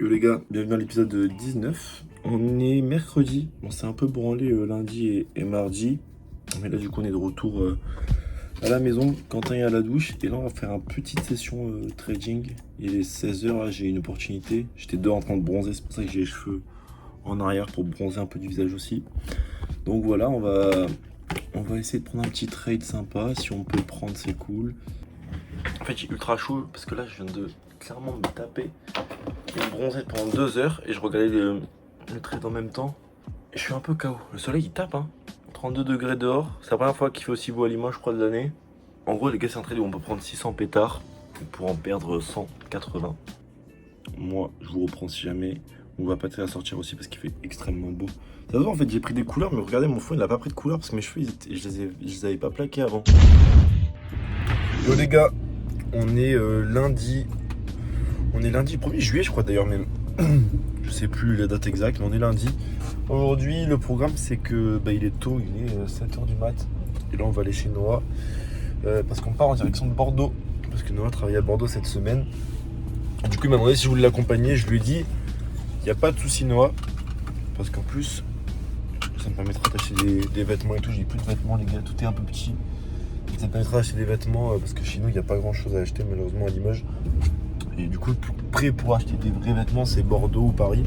Yo les gars, bienvenue dans l'épisode 19. On est mercredi, on s'est un peu branlé lundi et mardi. Mais là du coup on est de retour à la maison, Quentin est à la douche. Et là on va faire une petite session trading. Il est 16h, là j'ai une opportunité. J'étais dehors en train de bronzer, c'est pour ça que j'ai les cheveux en arrière pour bronzer un peu du visage aussi. Donc voilà, on va essayer de prendre un petit trade sympa. Si on peut le prendre c'est cool. En fait j'ai ultra chaud parce que là je viens de clairement me taper une bronzette pendant 2 heures et je regardais le trade en même temps et je suis un peu KO. Le soleil il tape hein, 32 degrés dehors, c'est la première fois qu'il fait aussi beau à Limoges je crois de l'année. En gros les gars c'est un trade où on peut prendre 600 pétards pour en perdre 180. Moi je vous reprends si jamais, on va pas très à sortir aussi parce qu'il fait extrêmement beau. Ça se voit en fait j'ai pris des couleurs mais regardez mon fond il a pas pris de couleurs parce que mes cheveux je les avais pas plaqués avant. Yo les gars, on est lundi. On est lundi 1er juillet je crois d'ailleurs même. Je sais plus la date exacte mais on est lundi. Aujourd'hui le programme c'est que il est tôt, il est 7h du mat. Et là on va aller chez Noah parce qu'on part en direction de Bordeaux. Parce que Noah travaille à Bordeaux cette semaine. Et du coup il m'a demandé si je voulais l'accompagner. Je lui ai dit il n'y a pas de souci Noah. Parce qu'en plus ça me permettra d'acheter des vêtements et tout. J'ai plus de vêtements les gars, tout est un peu petit. Ça me permettra d'acheter des vêtements parce que chez nous il n'y a pas grand chose à acheter malheureusement à Limoges. Et du coup, prêt pour acheter des vrais vêtements, c'est Bordeaux ou Paris.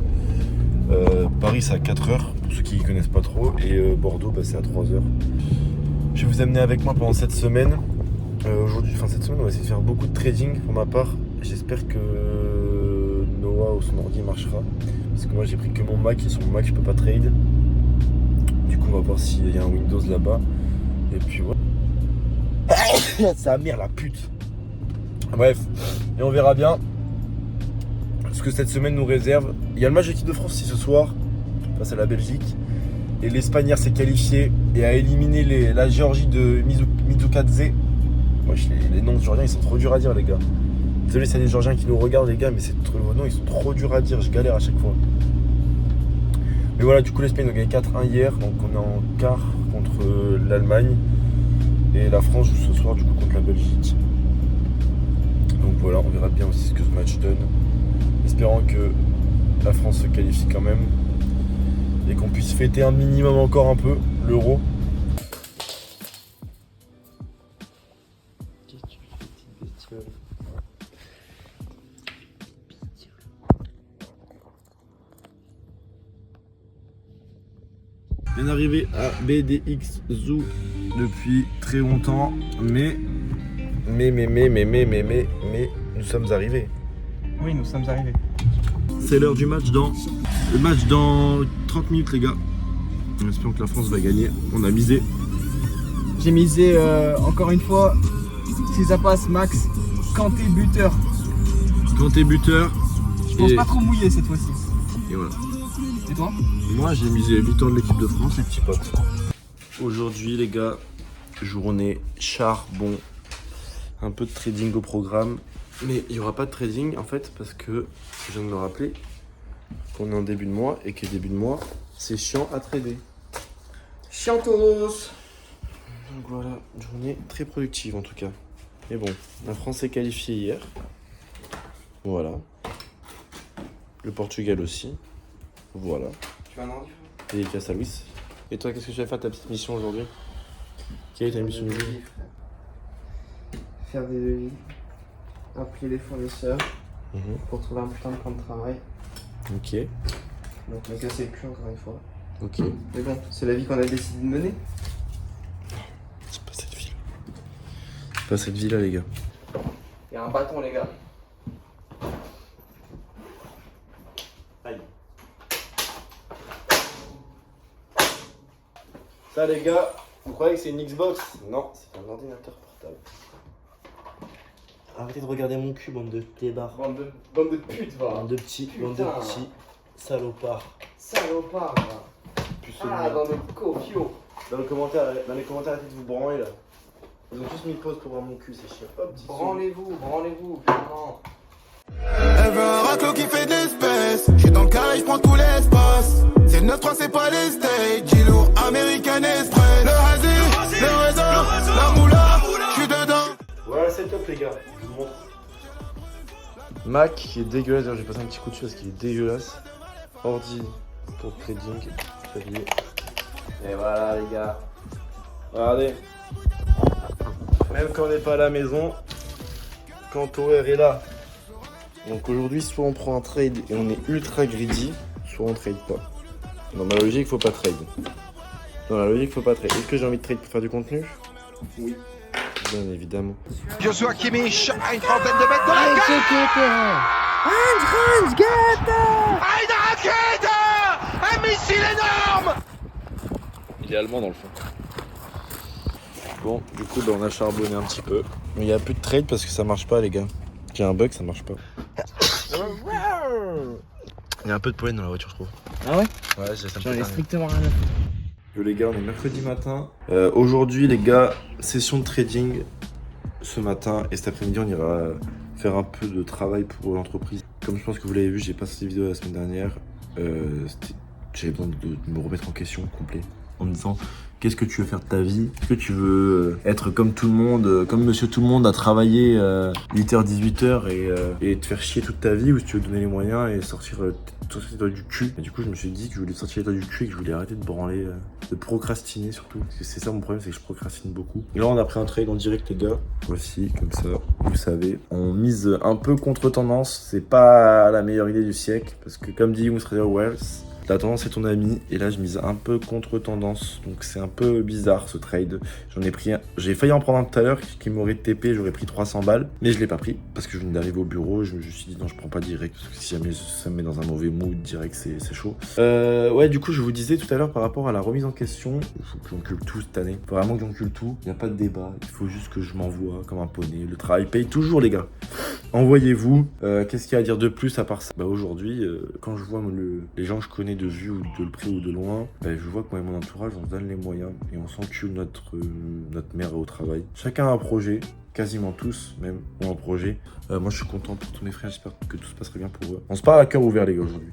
Paris, c'est à 4 heures, pour ceux qui ne connaissent pas trop. Et Bordeaux, c'est à 3 heures. Je vais vous amener avec moi pendant cette semaine. Aujourd'hui, cette semaine, on va essayer de faire beaucoup de trading pour ma part. J'espère que Noah ou son ordi marchera. Parce que moi, j'ai pris que mon Mac et sur mon Mac, je peux pas trade. Du coup, on va voir s'il y a un Windows là-bas. Et puis, voilà. Ça merde, la pute. Bref, et on verra bien ce que cette semaine nous réserve. Il y a le match de l'équipe de France aussi ce soir face à la Belgique. Et l'Espagne s'est qualifiée et a éliminé la Géorgie de Mizukadze. Wesh, les noms de Géorgiens ils sont trop durs à dire les gars. Désolé s'il y a des Géorgiens qui nous regardent les gars, mais vos noms ils sont trop durs à dire, je galère à chaque fois. Mais voilà, du coup l'Espagne a gagné 4-1 hier, donc on est en quart contre l'Allemagne. Et la France joue ce soir du coup contre la Belgique. Donc voilà, on verra bien aussi ce que ce match donne. Espérant que la France se qualifie quand même. Et qu'on puisse fêter un minimum encore un peu l'Euro. Bien arrivé à BDX Zoo depuis très longtemps, mais nous sommes arrivés. Oui, nous sommes arrivés. C'est l'heure du match dans 30 minutes les gars. On espère que la France va gagner. On a misé. J'ai misé encore une fois, si ça passe Max, Kanté buteur. Kanté buteur. Je pense pas trop mouiller cette fois-ci. Et voilà. Et toi? Moi j'ai misé victoire de l'équipe de France, les petits potes. Aujourd'hui les gars, journée charbon. Un peu de trading au programme. Mais il n'y aura pas de trading en fait parce que je viens de me rappeler qu'on est en début de mois et que début de mois c'est chiant à trader. Chiantos. Donc voilà, journée très productive en tout cas. Mais bon, la France s'est qualifiée hier. Voilà. Le Portugal aussi. Voilà. Tu as un ordi? Dédicace à Louis. Et toi, qu'est-ce que tu vas faire ta petite mission aujourd'hui? Quelle est ta mission aujourd'hui? Faire des devis, appeler les fournisseurs pour trouver un putain de plan de travail. Ok. Donc me casser le cul encore une fois. Ok. Mais bon, c'est la vie qu'on a décidé de mener. C'est pas cette ville. C'est pas cette ville là les gars. Il y a un bâton les gars. Aïe. Ça les gars, vous croyez que c'est une Xbox? Non, c'est un ordinateur portable. Arrêtez de regarder mon cul, bande de tlébards. Bande de putes, va. Bande de petits salopards. Salopard, va. Ah, dans le cofio. Dans les commentaires, arrêtez de vous branler là. Ils ont tous mis pause pour voir mon cul, c'est chiant. Hop, petit Branlez-vous, clairement. Elle veut un raclo qui fait de l'espèce. J'suis dans le carré, j'prends tout l'espace. C'est le 9-3, c'est pas les steaks. G-Lourd, American Express. Le hasi, le réseau, la moula, j'suis dedans. Voilà le setup les gars, je vous montre. Mac qui est dégueulasse, d'ailleurs j'ai passé un petit coup dessus parce qu'il est dégueulasse. Ordi pour trading, clavier. Et voilà les gars. Regardez. Même quand on n'est pas à la maison, quand Tower est là. Donc aujourd'hui, soit on prend un trade et on est ultra greedy, soit on trade pas. Dans ma logique, faut pas trade. Dans la logique, faut pas trade. Est-ce que j'ai envie de trade pour faire du contenu? Oui. Bien évidemment. Joshua Kimmich à une trentaine de mètres de la cage. Un missile énorme. Il est allemand dans le fond. Bon, du coup, on a charbonné un petit peu. Mais il n'y a plus de trade parce que ça marche pas, les gars. J'ai un bug, ça marche pas. Il y a un peu de pollen dans la voiture, je trouve. Ah ouais? Ouais, ça J'en ai strictement rien à faire. Yo les gars, on est mercredi matin. Aujourd'hui, les gars, session de trading ce matin. Et cet après-midi, on ira faire un peu de travail pour l'entreprise. Comme je pense que vous l'avez vu, j'ai passé cette vidéo la semaine dernière. J'avais besoin de me remettre en question complet. En me disant, qu'est-ce que tu veux faire de ta vie? Est-ce que tu veux être comme tout le monde, comme monsieur tout le monde, à travailler 8h, 18h et te faire chier toute ta vie? Ou si tu veux te donner les moyens et sortir les doigts du cul? Et du coup, je me suis dit que je voulais sortir les doigts du cul et que je voulais arrêter de branler, de procrastiner surtout. Parce que c'est ça mon problème, c'est que je procrastine beaucoup. Et là, on a pris un trade en direct, les gars. Voici, comme ça, vous le savez. On mise un peu contre tendance. C'est pas la meilleure idée du siècle. Parce que comme dit Moussreder Wells, la tendance est ton ami, et là je mise un peu contre tendance, donc c'est un peu bizarre ce trade. J'en ai pris un, j'ai failli en prendre un tout à l'heure qui m'aurait TP, j'aurais pris 300 balles, mais je l'ai pas pris parce que je venais d'arriver au bureau. Je me suis dit non, je prends pas direct parce que si jamais ça me met dans un mauvais mood direct, c'est chaud. Ouais, du coup, je vous disais tout à l'heure par rapport à la remise en question, il faut que j'encule tout cette année. Faut vraiment que j'encule tout, il n'y a pas de débat, il faut juste que je m'envoie comme un poney. Le travail paye toujours, les gars. Envoyez-vous. Qu'est-ce qu'il y a à dire de plus à part ça? Bah aujourd'hui, quand je vois les gens que je connais de vue ou de près ou de loin, bah, je vois que moi et mon entourage, on se donne les moyens et on s'encule notre mère au travail. Chacun a un projet, quasiment tous même ont un projet. Moi je suis content pour tous mes frères, j'espère que tout se passera bien pour eux. On se parle à cœur ouvert, les gars, aujourd'hui.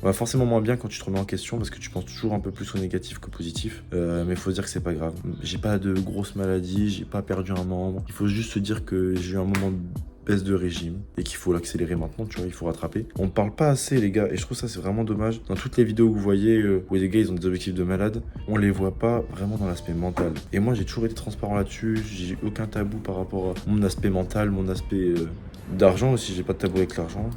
On va forcément moins bien quand tu te remets en question parce que tu penses toujours un peu plus au négatif qu'au positif. Mais il faut se dire que c'est pas grave. J'ai pas de grosses maladies, j'ai pas perdu un membre. Il faut juste se dire que j'ai eu un moment de baisse de régime et qu'il faut l'accélérer maintenant, tu vois, il faut rattraper. On ne parle pas assez, les gars, et je trouve ça c'est vraiment dommage. Dans toutes les vidéos que vous voyez où les gars ils ont des objectifs de malade, on les voit pas vraiment dans l'aspect mental. Et moi j'ai toujours été transparent là-dessus, j'ai aucun tabou par rapport à mon aspect mental, mon aspect d'argent aussi, j'ai pas de tabou avec l'argent.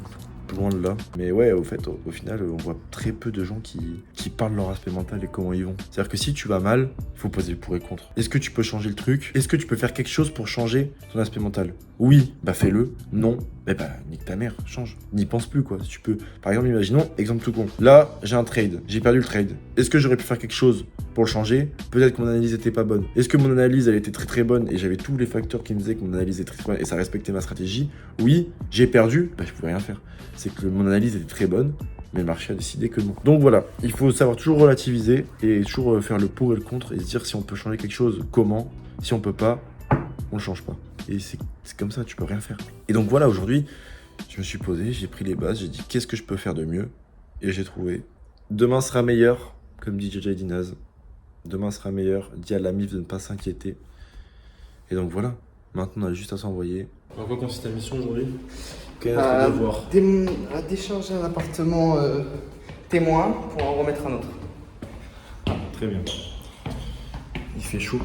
Loin de là. Mais ouais, au fait, au final, on voit très peu de gens qui parlent de leur aspect mental et comment ils vont. C'est-à-dire que si tu vas mal, il faut poser le pour et contre. Est-ce que tu peux changer le truc? Est-ce que tu peux faire quelque chose pour changer ton aspect mental? Oui, bah fais-le. Non, bah nique ta mère, change. N'y pense plus, quoi. Si tu peux. Par exemple, imaginons, exemple tout con. Là, j'ai un trade. J'ai perdu le trade. Est-ce que j'aurais pu faire quelque chose pour le changer? Peut-être que mon analyse était pas bonne. Est-ce que mon analyse, elle était très très bonne et j'avais tous les facteurs qui me disaient que mon analyse était très bonne et ça respectait ma stratégie? Oui, j'ai perdu. Bah je pouvais rien faire. C'est que mon analyse était très bonne, mais le marché a décidé que non. Donc voilà, il faut savoir toujours relativiser et toujours faire le pour et le contre et se dire si on peut changer quelque chose, comment. Si on peut pas, on le change pas. Et c'est comme ça, tu peux rien faire. Et donc voilà, aujourd'hui, je me suis posé, j'ai pris les bases, j'ai dit qu'est-ce que je peux faire de mieux? Et j'ai trouvé. Demain sera meilleur, comme dit JJ Dinaz. Demain sera meilleur, dis à la MIF de ne pas s'inquiéter. Et donc voilà, maintenant on a juste à s'envoyer. En quoi consiste ta mission aujourd'hui? Quel est notre devoir? À décharger un appartement témoin pour en remettre un autre. Très bien. Il fait chaud.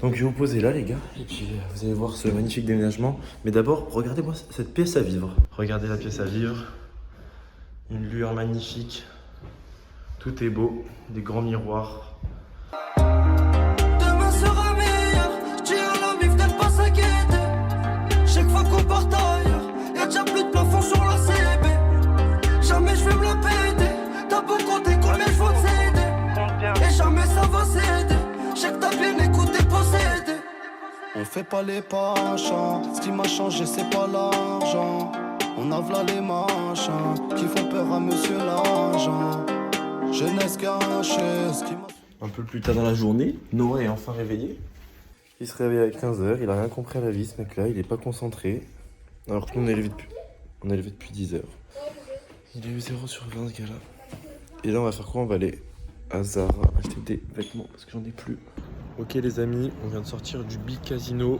Donc je vais vous poser là, les gars, et puis vous allez voir ce magnifique déménagement. Mais d'abord, regardez-moi cette pièce à vivre. Regardez la pièce à vivre. Une lueur magnifique. Tout est beau. Des grands miroirs. Demain sera meilleur, dis à la MIF de ne pas s'inquiéter. Chaque fois qu'on part ailleurs, y'a déjà plus de plafond sur la CB. Jamais je vais me la péter. T'as beau compter combien je faut te céder. Et jamais ça va céder. Je sais que t'as bien écouté posséder. On fait pas les pachas, ce qui m'a changé c'est pas l'argent. On a v'là les machins qui font peur à monsieur l'agent. Jeunesse cachée, ce qui m'a... Un peu plus tard dans la journée, Noah est enfin réveillé. Il se réveille à 15h, il a rien compris à la vie ce mec là, il est pas concentré. Alors que nous on est levé depuis 10h. Il a eu 0 sur 20 ce gars là. Et là on va faire quoi? On va aller à Zara acheter des vêtements parce que j'en ai plus. Ok les amis, on vient de sortir du Big Casino.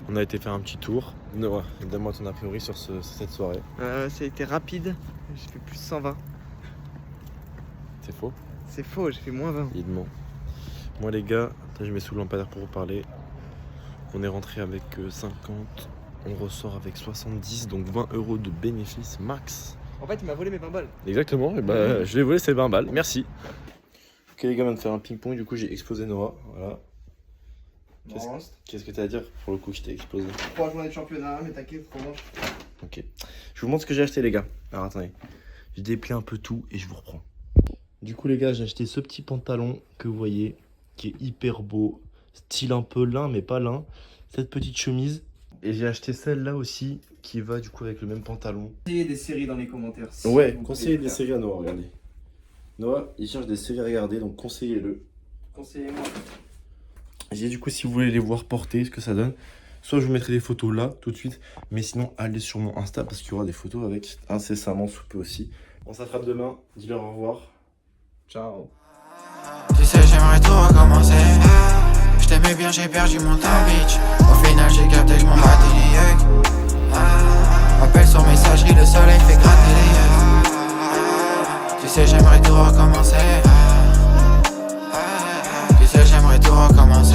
On a été faire un petit tour. Noah, donne-moi ton a priori sur cette soirée. Ça a été rapide, j'ai fait plus 120. C'est faux? C'est faux, j'ai fait moins 20. Il ment. Moi les gars, je mets sous le lampadaire pour vous parler. On est rentré avec 50, on ressort avec 70, donc 20 € de bénéfice max. En fait, il m'a volé mes 20 balles. Exactement, et bah, je l'ai volé, c'est 20 balles, merci. Ok les gars, on vient de faire un ping-pong, du coup j'ai explosé Noah, voilà. Qu'est-ce que t'as à dire pour le coup que je t'ai explosé? 3 journées de championnat, mais t'inquiète, comment? Ok. Je vous montre ce que j'ai acheté les gars. Alors attendez, je déplie un peu tout et je vous reprends. Du coup les gars, j'ai acheté ce petit pantalon que vous voyez, qui est hyper beau, style un peu lin mais pas lin. Cette petite chemise. Et j'ai acheté celle-là aussi, qui va du coup avec le même pantalon. Conseillez des séries dans les commentaires. Si Ouais, vous conseillez pouvez des faire. séries à Noah, regardez. Noah, il cherche des séries à regarder, donc conseillez-le. Conseillez-moi. Et du coup, si vous voulez les voir porter, ce que ça donne, soit je vous mettrai des photos là, tout de suite, mais sinon, allez sur mon Insta, parce qu'il y aura des photos avec incessamment sous peu aussi. On s'attrape demain, dis-leur au revoir. Ciao. Tu sais, j'aimerais tout recommencer. Je t'aimais bien, j'ai perdu mon temps, bitch. Au final, j'ai capté, je m'en bats des yeux. Appel sur messagerie, le soleil fait gratter les yeux. Tu sais, j'aimerais tout recommencer. Tu sais, j'aimerais tout recommencer.